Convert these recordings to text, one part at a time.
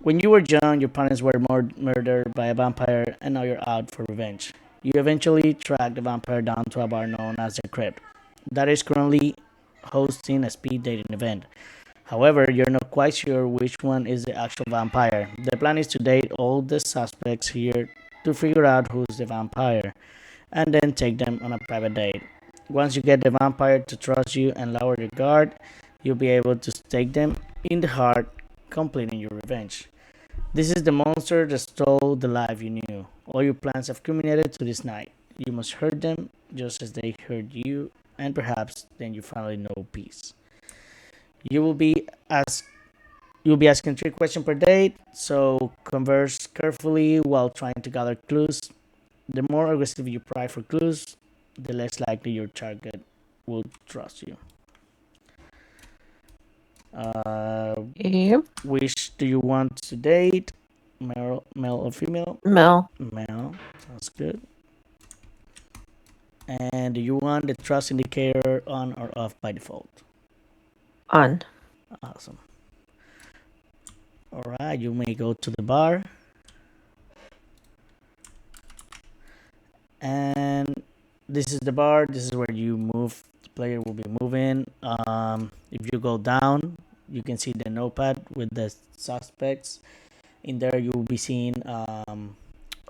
When you were young, your parents were murdered by a vampire, and now you're out for revenge. You eventually track the vampire down to a bar known as the Crypt, that is currently hosting a speed dating event. However, you're not quite sure which one is the actual vampire. The plan is to date all the suspects here to figure out who's the vampire, and then take them on a private date. Once you get the vampire to trust you and lower your guard, you'll be able to stake them in the heart, completing your revenge. This is the monster that stole the life you knew. All your plans have culminated to this night. You must hurt them just as they hurt you, and perhaps then you finally know peace. You will be asked You'll be asking 3 questions per date, so converse carefully while trying to gather clues. The more aggressive you pry for clues, the less likely your target will trust you. Yep. Which do you want to date? Male or female? Mel. Male. Sounds good. And do you want the trust indicator on or off by default? On. Awesome. Alright, you may go to the bar. And this is the bar. This is where you move. The player will be moving. If you go down, you can see the notepad with the suspects. In there, you will be seeing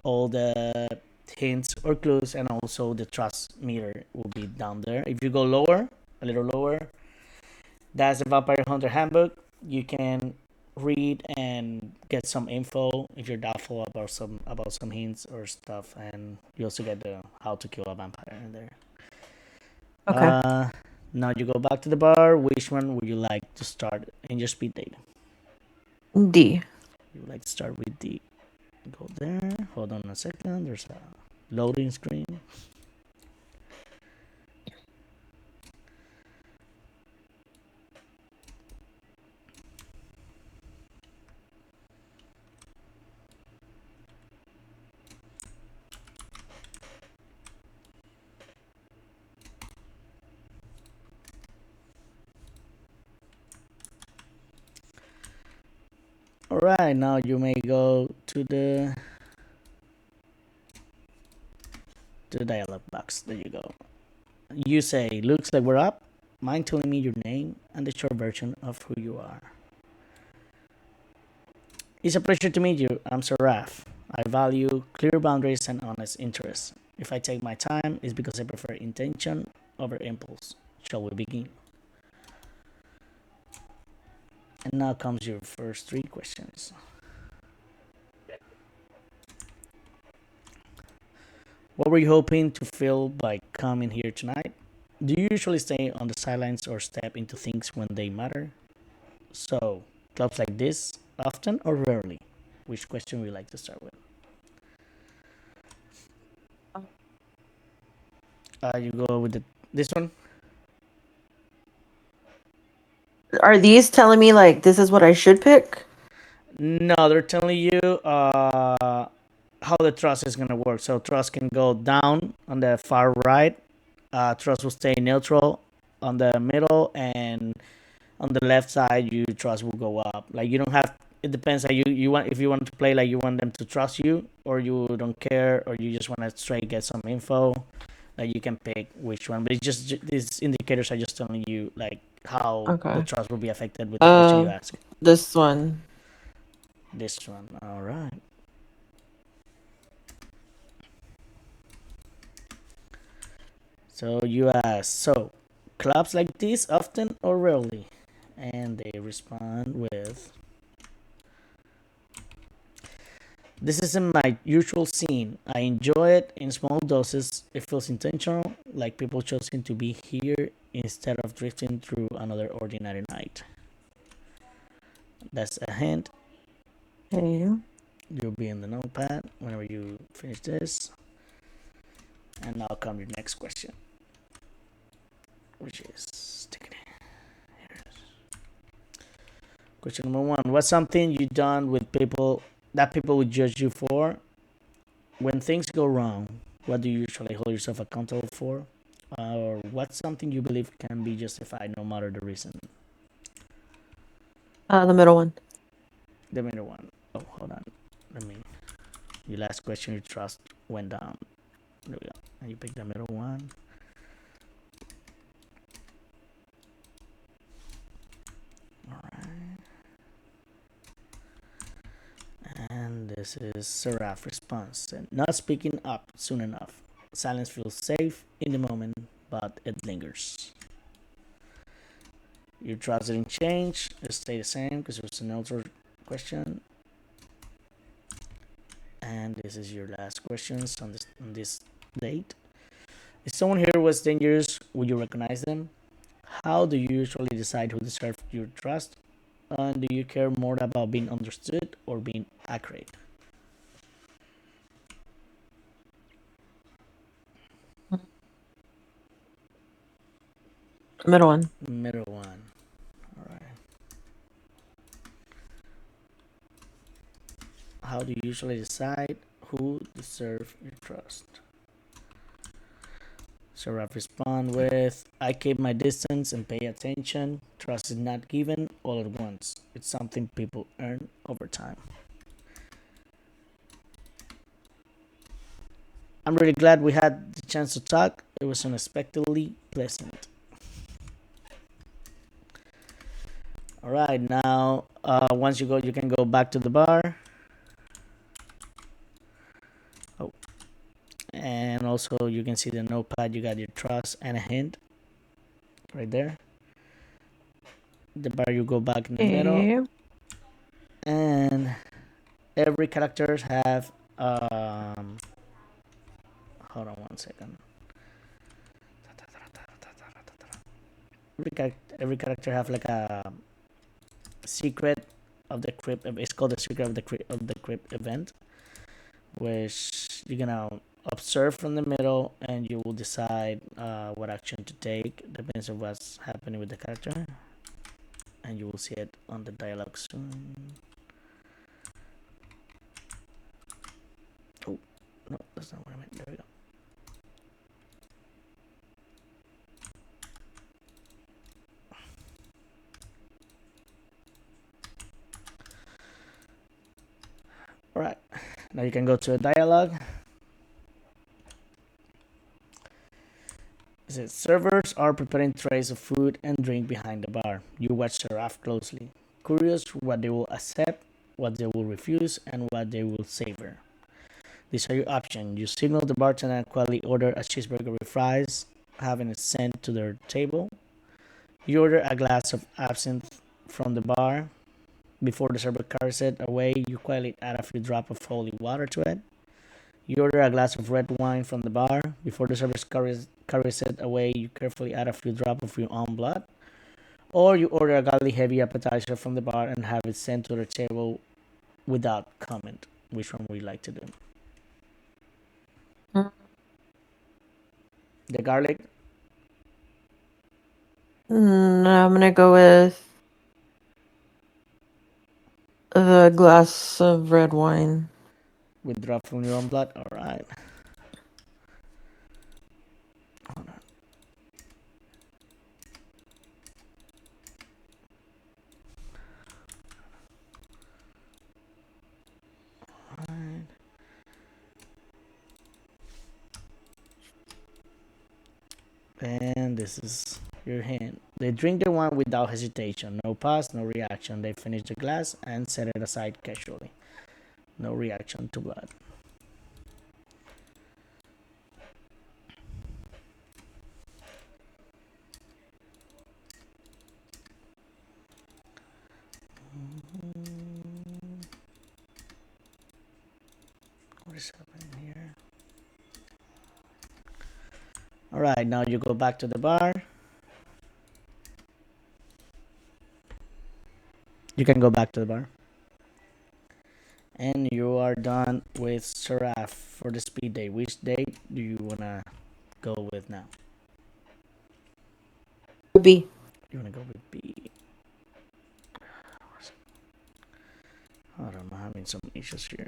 all the hints or clues, and also the trust meter will be down there. If you go lower, a little lower, that's the Vampire Hunter Handbook. You can read and get some info if you're doubtful about some hints or stuff, and you also get the how to kill a vampire in there. Okay. Now you go back to the bar. Which one would you like to start in your speed date? D. You would like to start with D. Go there. Hold on a second. There's a loading screen. All right, now you may go to the dialog box. There you go. You say, "Looks like we're up. Mind telling me your name and the short version of who you are?" It's a pleasure to meet you. I'm Saraf. I value clear boundaries and honest interests. If I take my time, it's because I prefer intention over impulse. Shall we begin? And now comes your first 3 questions. What were you hoping to feel by coming here tonight? Do you usually stay on the sidelines or step into things when they matter? So, clubs like this, often or rarely? Which question would you like to start with? You go with this one? Are these telling me like this is what I should pick? No, they're telling you how the trust is gonna work. So trust can go down on the far right. Trust will stay neutral on the middle, and on the left side, you trust will go up. Like you don't have. It depends. Like you want if you want to play like you want them to trust you, or you don't care, or you just want to straight get some info. Like you can pick which one. But it's just these indicators are just telling you like how the Okay. trust will be affected with the question you ask. This one. This one. All right. So you ask, so clubs like this often or rarely? And they respond with, this isn't my usual scene. I enjoy it in small doses. It feels intentional, like people choosing to be here instead of drifting through another ordinary night. That's a hint. Okay. You'll be in the notepad whenever you finish this. And now come your next question, which is question number 1. What's something you've done with people that people would judge you for? When things go wrong, what do you usually hold yourself accountable for? Or what's something you believe can be justified no matter the reason? The middle one. The middle one. Your last question, your trust went down. There we go. And you pick the middle one. Alright. And this is Seraph response. Not speaking up soon enough. Silence feels safe in the moment, but it lingers. Your trust didn't change. It stayed the same because it was a neutral question. And this is your last questions on this date. If someone here was dangerous, would you recognize them? How do you usually decide who deserves your trust? And do you care more about being understood or being accurate? Middle one. Middle one. All right. How do you usually decide who deserves your trust? So I respond with, I keep my distance and pay attention. Trust is not given all at once. It's something people earn over time. I'm really glad we had the chance to talk. It was unexpectedly pleasant. All right, now once you go, you can go back to the bar. Oh, and also you can see the notepad. You got your trust and a hint right there. The bar, you go back in the middle, and every characters have hold on one second. Every character have like a secret of the crypt. It's called the secret of the crypt event, which you're gonna observe from the middle, and you will decide what action to take. Depends on what's happening with the character, and you will see it on the dialogue soon. Oh no, that's not what I meant. There we go. All right, now you can go to a dialogue. It says, servers are preparing trays of food and drink behind the bar. You watch Seraph closely, curious what they will accept, what they will refuse, and what they will savor. These are your options. You signal the bartender and quietly order a cheeseburger with fries, having it sent to their table. You order a glass of absinthe from the bar. Before the server carries it away, you quietly add a few drops of holy water to it. You order a glass of red wine from the bar. Before the server carries it away, you carefully add a few drops of your own blood. Or you order a godly heavy appetizer from the bar and have it sent to the table without comment. Which one would you like to do? The garlic? No, I'm gonna go with the glass of red wine. With drop from your own blood? Alright. Hold on. Alright. And this is your hand. They drink the wine without hesitation. No pause, no reaction. They finish the glass and set it aside casually. No reaction to blood. What is happening here? Alright, now you go back to the bar. You can go back to the bar. And you are done with Seraph for the speed date. Which date do you wanna go with now? B. You wanna go with B? Hold on, I'm having some issues here.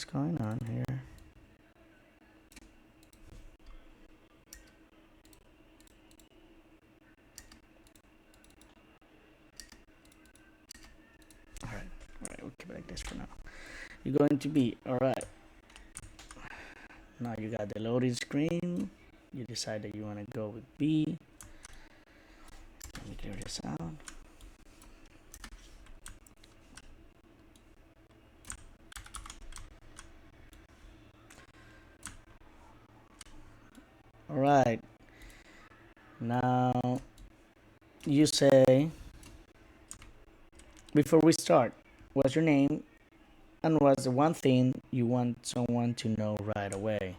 is going on here? Alright, we'll keep it like this for now. You're going to be alright. Now you got the loading screen. You decide that you want to go with B. Let me clear this out. Alright. Now you say, before we start, what's your name and what's the one thing you want someone to know right away?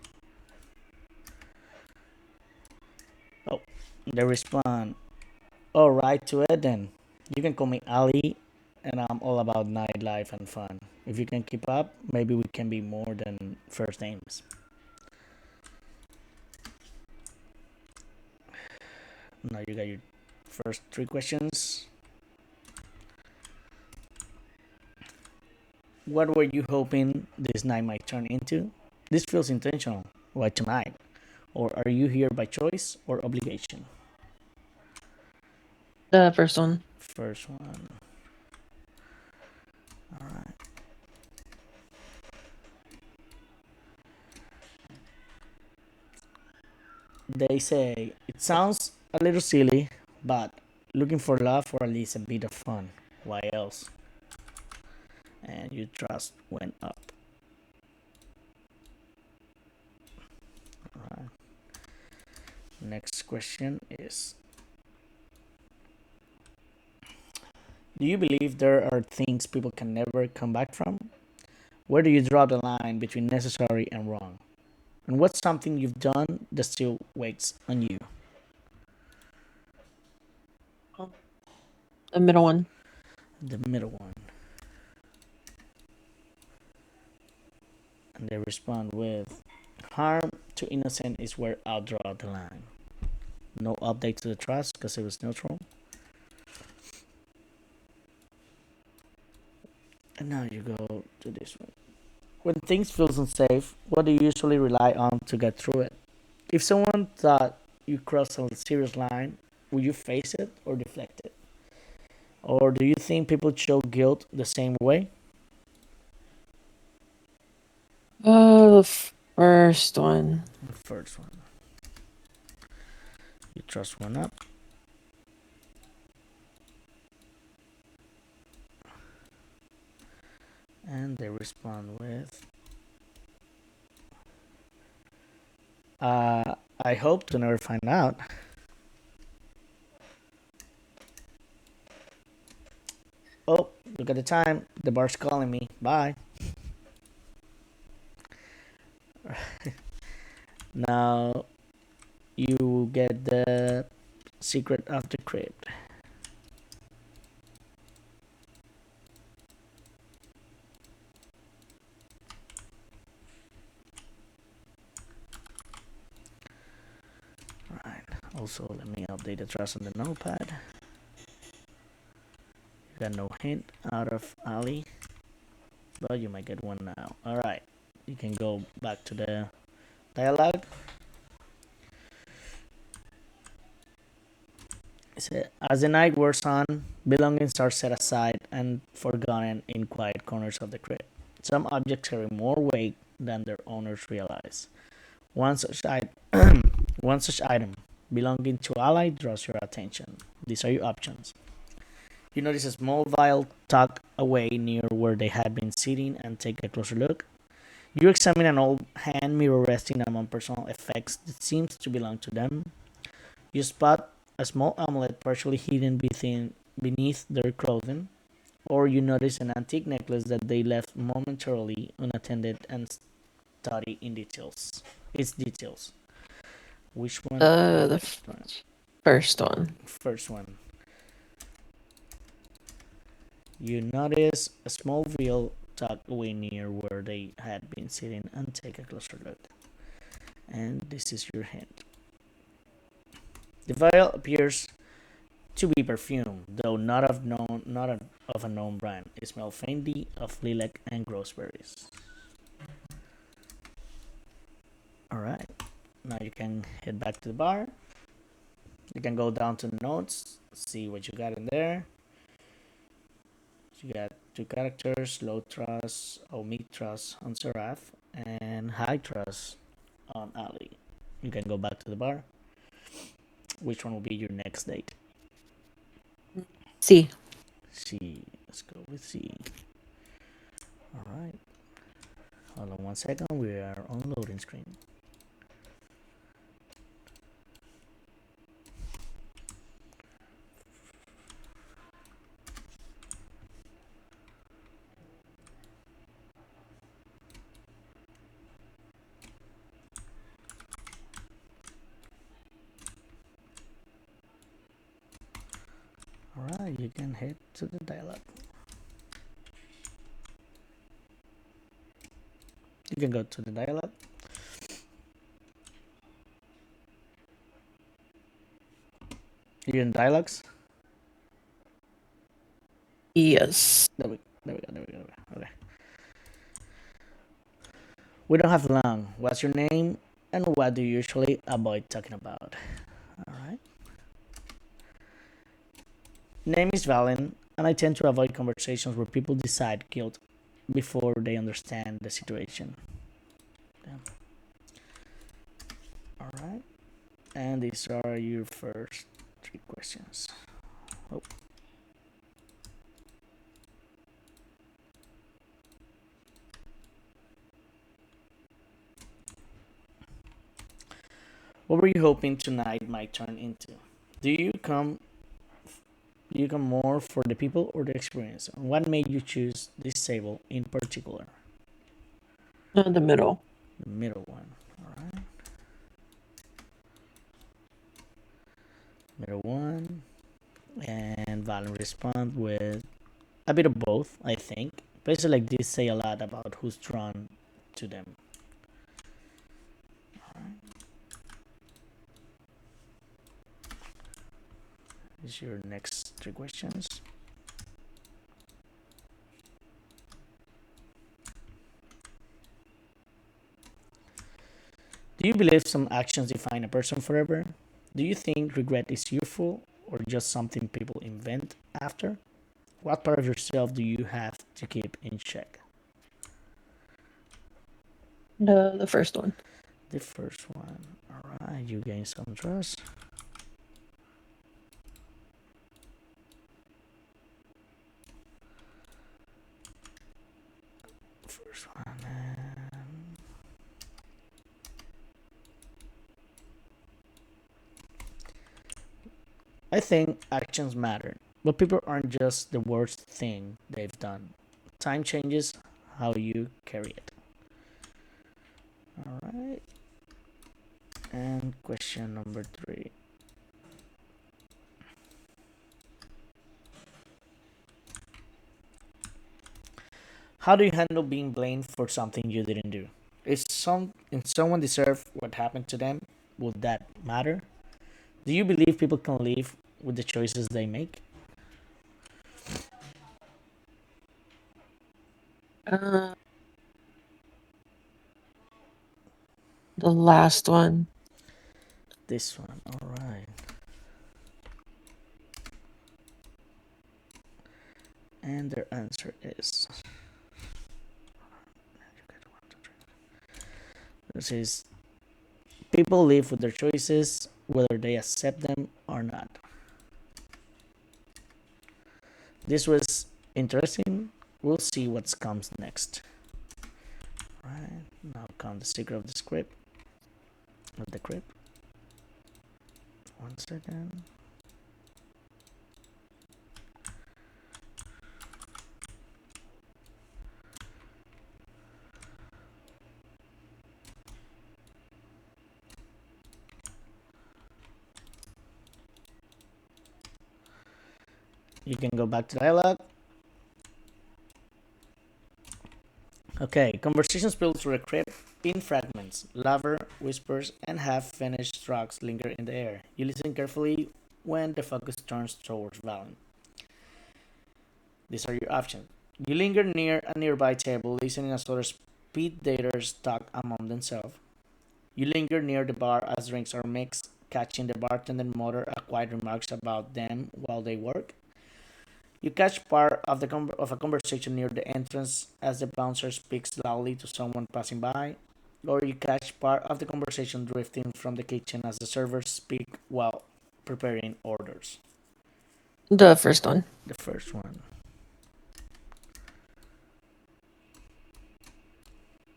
Oh, they respond, oh, right to it then. You can call me Ali, and I'm all about nightlife and fun. If you can keep up, maybe we can be more than first names. Now you got your first three questions. What were you hoping this night might turn into? This feels intentional. Why tonight? Or are you here by choice or obligation? The first one. First one. Alright. They say, it sounds a little silly, but looking for love or at least a bit of fun. Why else? And your trust went up. Alright. Next question is, do you believe there are things people can never come back from? Where do you draw the line between necessary and wrong? And what's something you've done that still waits on you? The middle one. The middle one. And they respond with, harm to innocent is where I'll draw the line. No update to the trust because it was neutral. And now you go to this one. When things feels unsafe, what do you usually rely on to get through it? If someone thought you crossed a serious line, will you face it or deflect it? Or do you think people show guilt the same way? The first one. The first one. You trust one up. And they respond with, I hope to never find out. Oh, look at the time. The bar's calling me. Bye. Now you get the secret of the crypt. Right. Also, let me update the trust on the notepad. You got no hint out of Ali, but you might get one now. Alright. You can go back to the dialogue. As the night wears on, belongings are set aside and forgotten in quiet corners of the crypt. Some objects carry more weight than their owners realize. One such, one such item belonging to ally draws your attention. These are your options. You notice a small vial tucked away near where they had been sitting and take a closer look. You examine an old hand mirror resting among personal effects that seems to belong to them. You spot a small amulet partially hidden beneath their clothing, or you notice an antique necklace that they left momentarily unattended and study in details. Its details. Which one? The first one. First one. You notice a small vial tucked away near where they had been sitting and take a closer look. And this is your hint. The vial appears to be perfume, though not of a known brand. It smells faintly of lilac and gooseberries. All right. Now you can head back to the bar. You can go down to notes, see what you got in there. You got two characters, low trust or mid trust on Seraph, and high trust on Ali. You can go back to the bar. Which one will be your next date? C. C. Let's go with C. All right. Hold on 1 second. We are on loading screen. All right. You can head to the dialogue. You can go to the dialogue. You're in dialogues. Yes. There we go. Okay. We don't have long. What's your name and what do you usually avoid talking about? All right. Name is Valen, and I tend to avoid conversations where people decide guilt before they understand the situation. Yeah. All right. And these are your first 3 questions. Oh. What were you hoping tonight might turn into? Do you come do you come more for the people or the experience? And what made you choose this table in particular? The middle. The middle one. All right. Middle one. And Valen respond with a bit of both, I think. Places like this say a lot about who's drawn to them. Is your next 3 questions. Do you believe some actions define a person forever? Do you think regret is useful or just something people invent after? What part of yourself do you have to keep in check? The first one. The first one. Alright, you gain some trust. First one. I think actions matter, but people aren't just the worst thing they've done. Time changes how you carry it. Alright. And question number 3. How do you handle being blamed for something you didn't do? If someone deserve what happened to them, would that matter? Do you believe people can live with the choices they make? Uh, the last one. This one, alright. And their answer is this is people live with their choices whether they accept them or not. This was interesting. We'll see what comes next. Right now come the secret of the script. Of the crypt. 1 second. You can go back to dialogue. Okay, conversations built through a crypt in fragments. Lover, whispers, and half-finished tracks linger in the air. You listen carefully when the focus turns towards Valen. These are your options. You linger near a nearby table, listening as other speed daters talk among themselves. You linger near the bar as drinks are mixed, catching the bartender mutter a quiet remarks about them while they work. You catch part of of a conversation near the entrance as the bouncer speaks loudly to someone passing by, or you catch part of the conversation drifting from the kitchen as the servers speak while preparing orders. The first one. The first one.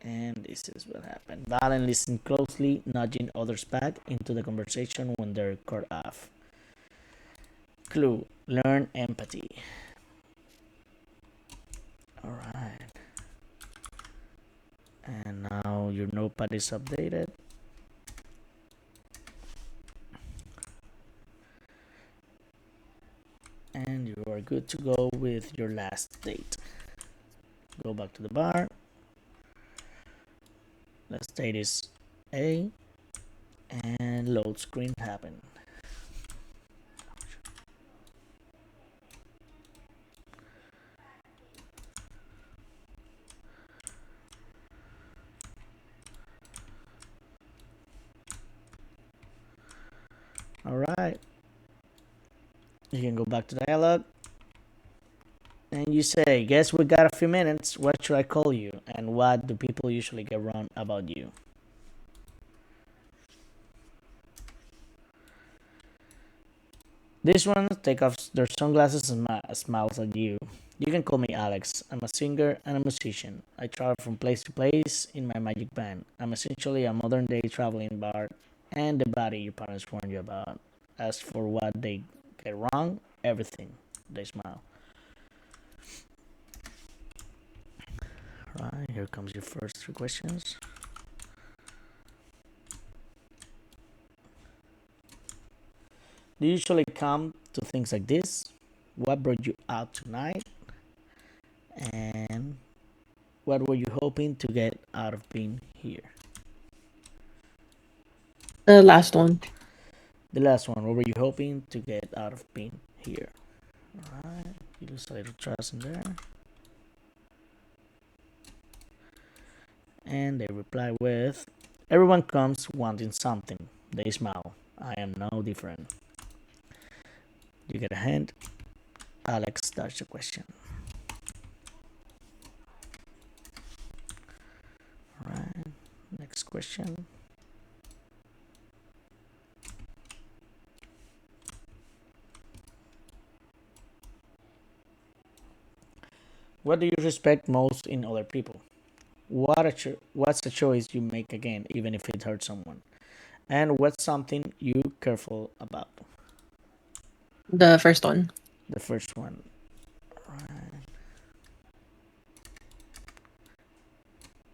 And this is what happened. Valen listened closely, nudging others back into the conversation when they're cut off. Clue: learn empathy. Alright. And now your notepad is updated. And you are good to go with your last date. Go back to the bar. Let's date is A. And load screen happen. Alright. You can go back to dialogue. And you say, guess we got a few minutes. What should I call you? And what do people usually get wrong about you? This one take off their sunglasses and smiles at you. You can call me Alex. I'm a singer and a musician. I travel from place to place in my magic band. I'm essentially a modern day traveling bard and the body your parents warned you about. As for what they get wrong, everything. They smile. Right, here comes your first three questions. Do you usually come to things like this? What brought you out tonight? And what were you hoping to get out of being here? The last one. The last one, what were you hoping to get out of being here? Alright, you lose a little trust in there. And they reply with, everyone comes wanting something. They smile. I am no different. You get a hint. Alex, that's the question. Alright, next question. What do you respect most in other people? What's a choice you make again, even if it hurts someone? And what's something you careful about? The first one. The first one. Right.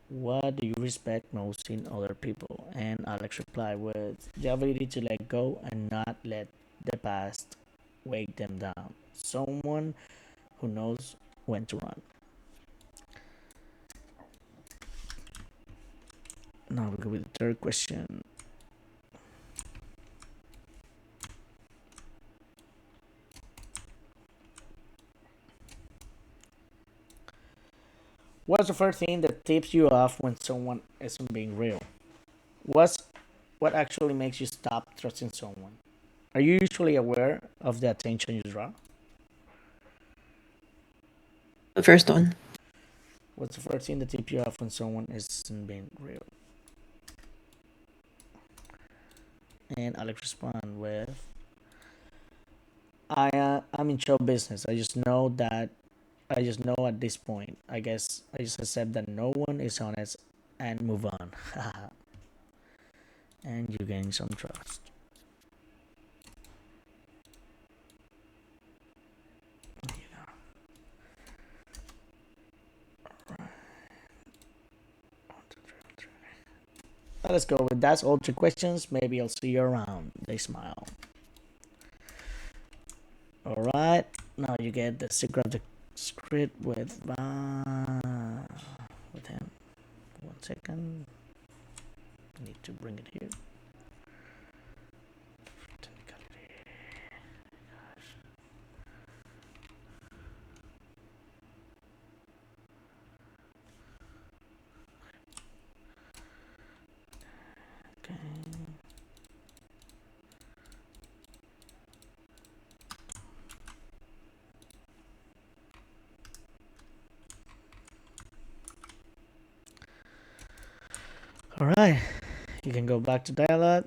What do you respect most in other people? And Alex replied with the ability to let go and not let the past weigh them down. Someone who knows when to run. Now we go with the third question. What's the first thing that tips you off when someone isn't being real? What's what actually makes you stop trusting someone? Are you usually aware of the attention you draw? The first one. What's the first thing that tips you off when someone isn't being real? And Alex respond with, I'm in show business. I just know at this point. I guess I just accept that no one is honest and move on. And you gain some trust. Let's go with that's all three questions. Maybe I'll see you around. They smile. Alright, now you get the secret of the script with him. 1 second. Need to bring it here. Alright, you can go back to dialogue.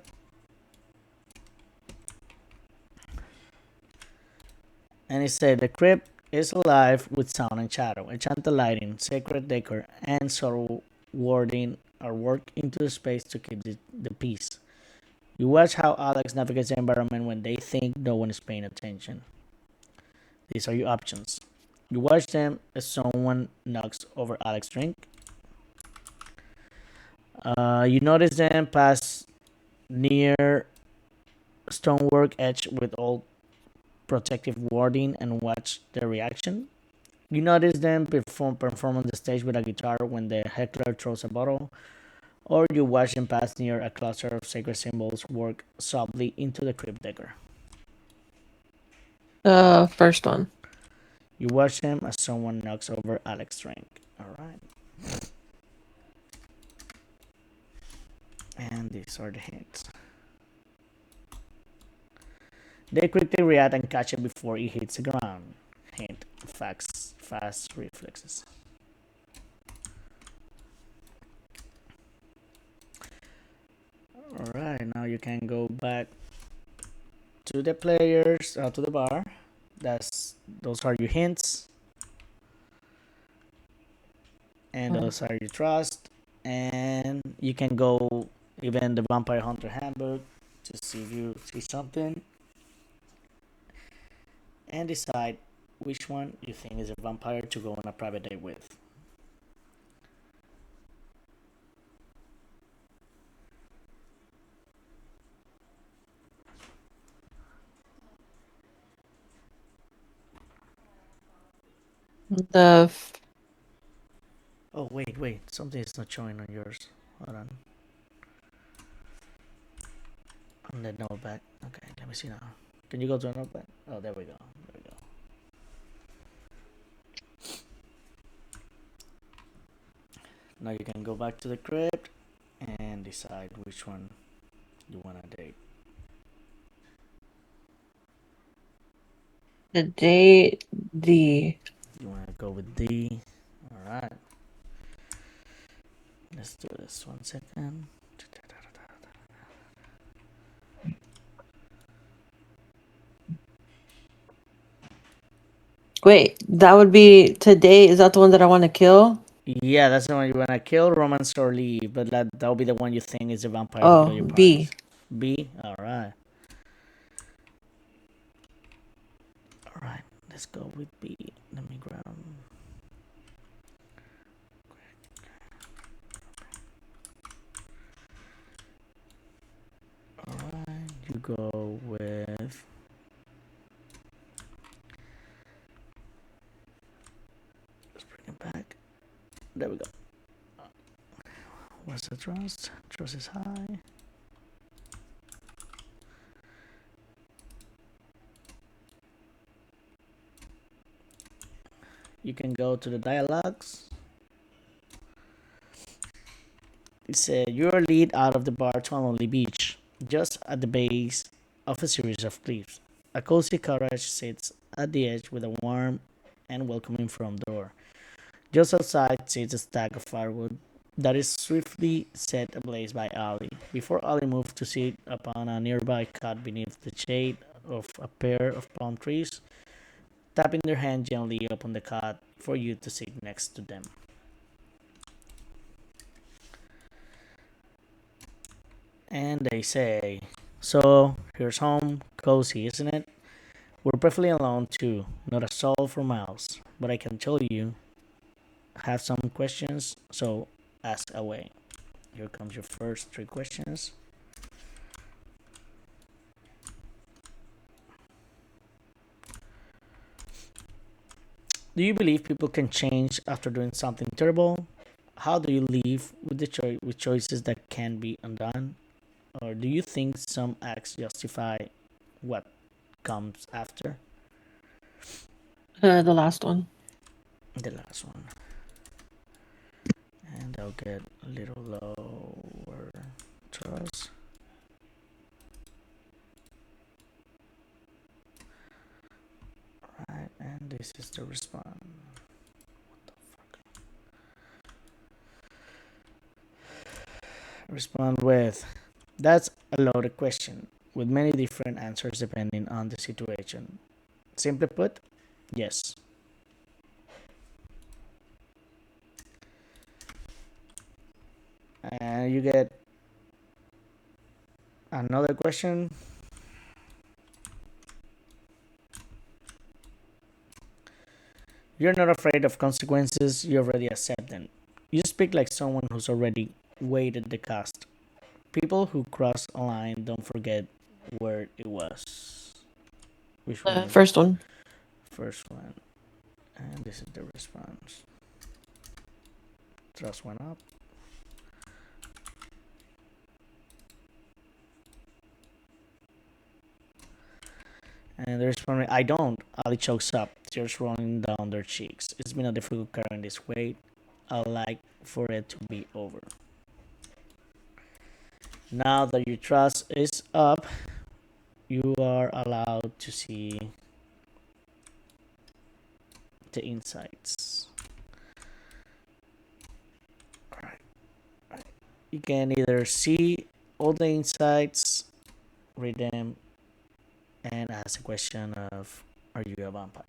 And it said the crypt is alive with sound and shadow. Enchanted lighting, sacred decor, and subtle wording are worked into the space to keep the peace. You watch how Alex navigates the environment when they think no one is paying attention. These are your options. You watch them as someone knocks over Alex's drink. You notice them pass near stonework edge with old protective wording and watch their reaction. You notice them perform on the stage with a guitar when the heckler throws a bottle, or you watch them pass near a cluster of sacred symbols work softly into the crypt decor. First one. You watch them as someone knocks over Alex's drink. Alright. And these are the hints. They quickly react and catch it before it hits the ground. Hint, fast reflexes. Alright, now you can go back to the players, to the bar. Those are your hints. And those are your trust. And you can go even the Vampire Hunter Handbook to see if you see something. And decide which one you think is a vampire to go on a private date with. The Oh, wait. Something is not showing on yours. Hold on. On the notepad. Okay, let me see now. Can you go to a notepad? Oh, there we go. There we go. Now you can go back to the crypt and decide which one you want to date. the date D. You want to go with D. Alright. Let's do this 1 second. Wait, that would be today. Is that the one that I want to kill? Yeah, that's the one you want to kill, romance, or leave. But that'll be the one you think is a vampire to Oh, kill your B. partners. B? Alright. Alright, let's go with B. Let me grab. Alright, you go with. Let's bring it back. There we go. What's the trust? Trust is high. You can go to the dialogues. It said you're lead out of the bar to a lonely beach, just at the base of a series of cliffs. A cozy cottage sits at the edge with a warm and welcoming front door. Just outside sits a stack of firewood that is swiftly set ablaze by Ali. Before Ali moved to sit upon a nearby cot beneath the shade of a pair of palm trees, tapping their hand gently upon the cot for you to sit next to them. And they say, so here's home, cozy, isn't it? We're perfectly alone too, not a soul for miles. But I can tell you, have some questions, so ask away. Here comes your first 3 questions. Do you believe people can change after doing something terrible? How do you live with with choices that can be undone? Or do you think some acts justify what comes after? The last one. The last one. And I'll get a little lower trust. Right, and this is the response. What the fuck? Respond with, that's a loaded question with many different answers depending on the situation. Simply put, yes. And you get another question. You're not afraid of consequences, you already accept them. You speak like someone who's already weighed the cost. People who cross a line don't forget where it was. Which one The is first one. the first one? And this is the response. Trust went up. And the response, I don't. Ali chokes up, tears rolling down their cheeks. It's been a difficult carrying this weight. I'd like for it to be over. Now that your trust is up, you are allowed to see the insights. Alright. You can either see all the insights, read them, and ask a question of, are you a vampire?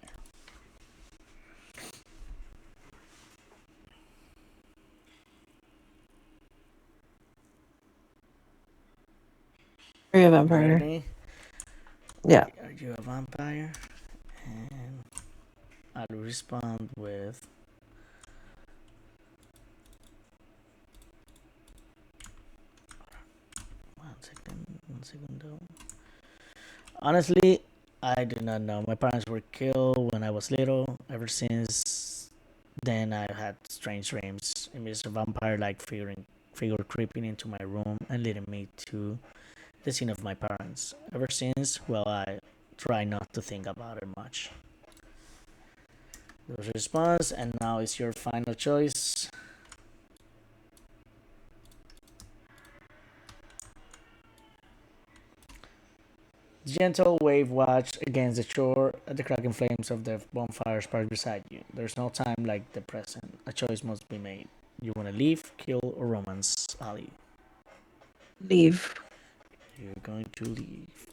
Are you a vampire? Ready? Yeah. Are you a vampire? And I'll respond with, one second though. Honestly, I do not know. My parents were killed when I was little. Ever since then, I've had strange dreams. Images of vampire-like figure creeping into my room and leading me to the scene of my parents. Ever since, well, I try not to think about it much. There was a response, and now it's your final choice. Gentle wave watched against the shore at the cracking flames of the bonfire spark beside you. There's no time like the present. A choice must be made. You want to leave, kill, or romance Ali? Leave. You're going to leave.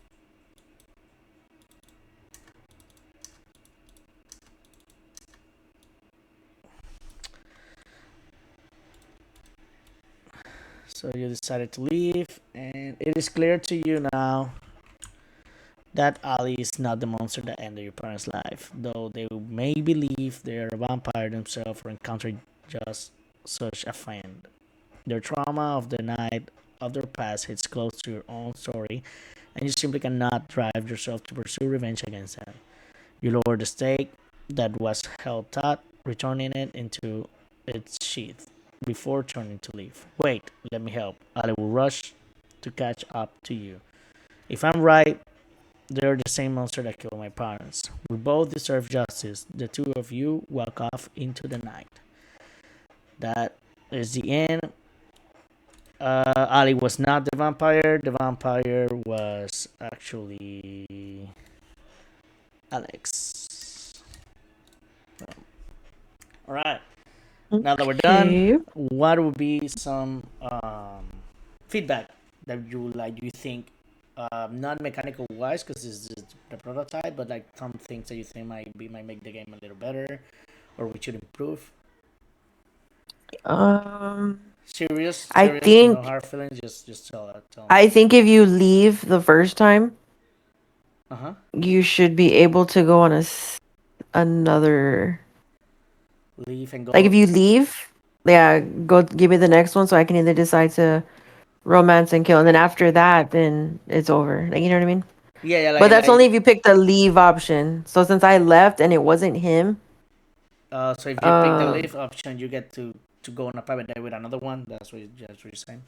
So you decided to leave, and it is clear to you now that Ali is not the monster that ended your parents' life. Though they may believe they are a vampire themselves or encountered just such a friend. Their trauma of the night of their past hits close to your own story, and you simply cannot drive yourself to pursue revenge against them. You lower the stake that was held taut, returning it into its sheath before turning to leave. Wait, let me help. Ali will rush to catch up to you. If I'm right, they're the same monster that killed my parents. We both deserve justice. The two of you walk off into the night. That is the end. Ali was not the vampire. The vampire was actually Alex. All right. Now that we're done, Okay. what would be some feedback that you like? Do you think, not mechanical wise, because this is the prototype, but like some things that you think might make the game a little better, or we should improve? Um, I Serious, no think hard feelings. Just tell me. I think if you leave the first time, Uh huh. you should be able to go on another. Leave and Like if go. you leave, yeah, go give me the next one so I can either decide to romance and kill, and then after that, then it's over. Like you know what I mean? Yeah, yeah, But that's only like. if you pick the leave option. So since I left and it wasn't him, So if you pick the um, leave option, you get to go on a private day with another one. That's what you're saying.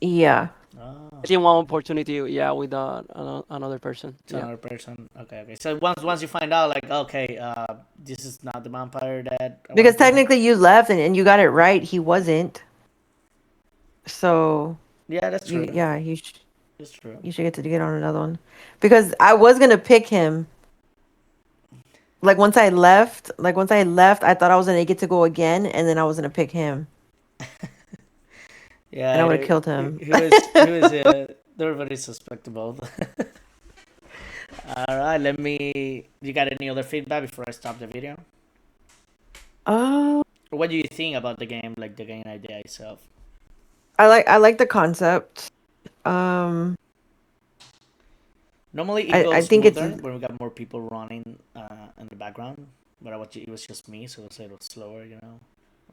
yeah, Oh, I think one okay. opportunity, yeah, with another person. To Yeah. another person. Okay, okay. So once you find out, like, okay, this is not the vampire that I want to because kill. technically you left and you got it right. He wasn't. So Yeah, that's true. yeah, That's true. you should get to get on another one. Because I was gonna pick him. Like once I left, I thought I was gonna get to go again, and then I was gonna pick him. and I Yeah, would have killed him. they're very suspectable. All right, let me. You got any other feedback before I stop the video? Oh, What do you think about the game, like the game idea itself? I like the concept. Um, Normally, it I goes think it's smoother when we got more people running in the background. But it was just me, so it was a little slower,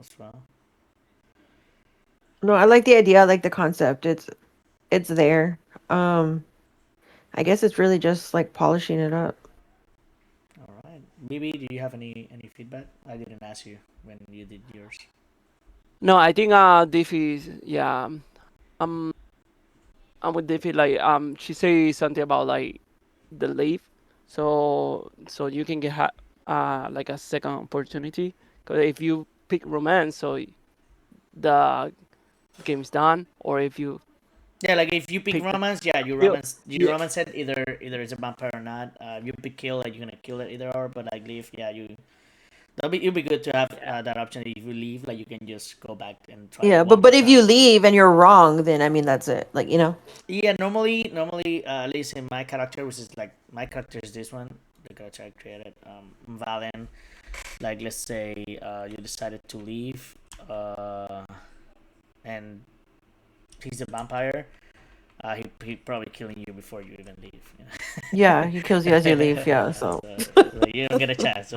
as well. no, I like the idea. I like the concept. It's there. Um, I guess it's really just like polishing it up. All right, BB, do you have any feedback? I didn't ask you when you did yours. No, I think Diffy, yeah, I'm I'm with Diffy. Like she say something about like the leave, so you can get like a second opportunity. Because if you pick romance, so the game's done. Or if you Yeah, like if you pick pick the romance, yeah, kill, you yeah, romance it either it's a vampire or not. You pick kill, like you're gonna kill it either or. But like leave, yeah, it'd be good to have yeah, that option. If you leave, like you can just go back and try it Yeah, one more but if you time. leave and you're wrong, then I mean that's it. Like, you know. Yeah, normally, at least in my character, which is like my character is this one, the character I created, Valen. Like let's say you decided to leave, and he's a vampire. He probably killing you before you even leave. Yeah, he kills you as you leave. Yeah, Yeah, so so you don't get a chance.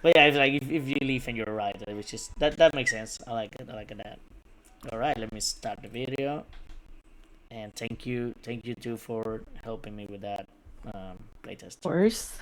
But yeah, if you leave and you're right, which is that makes sense. I like it. I like that. All right, let me start the video. And thank you too for helping me with that of playtest. course.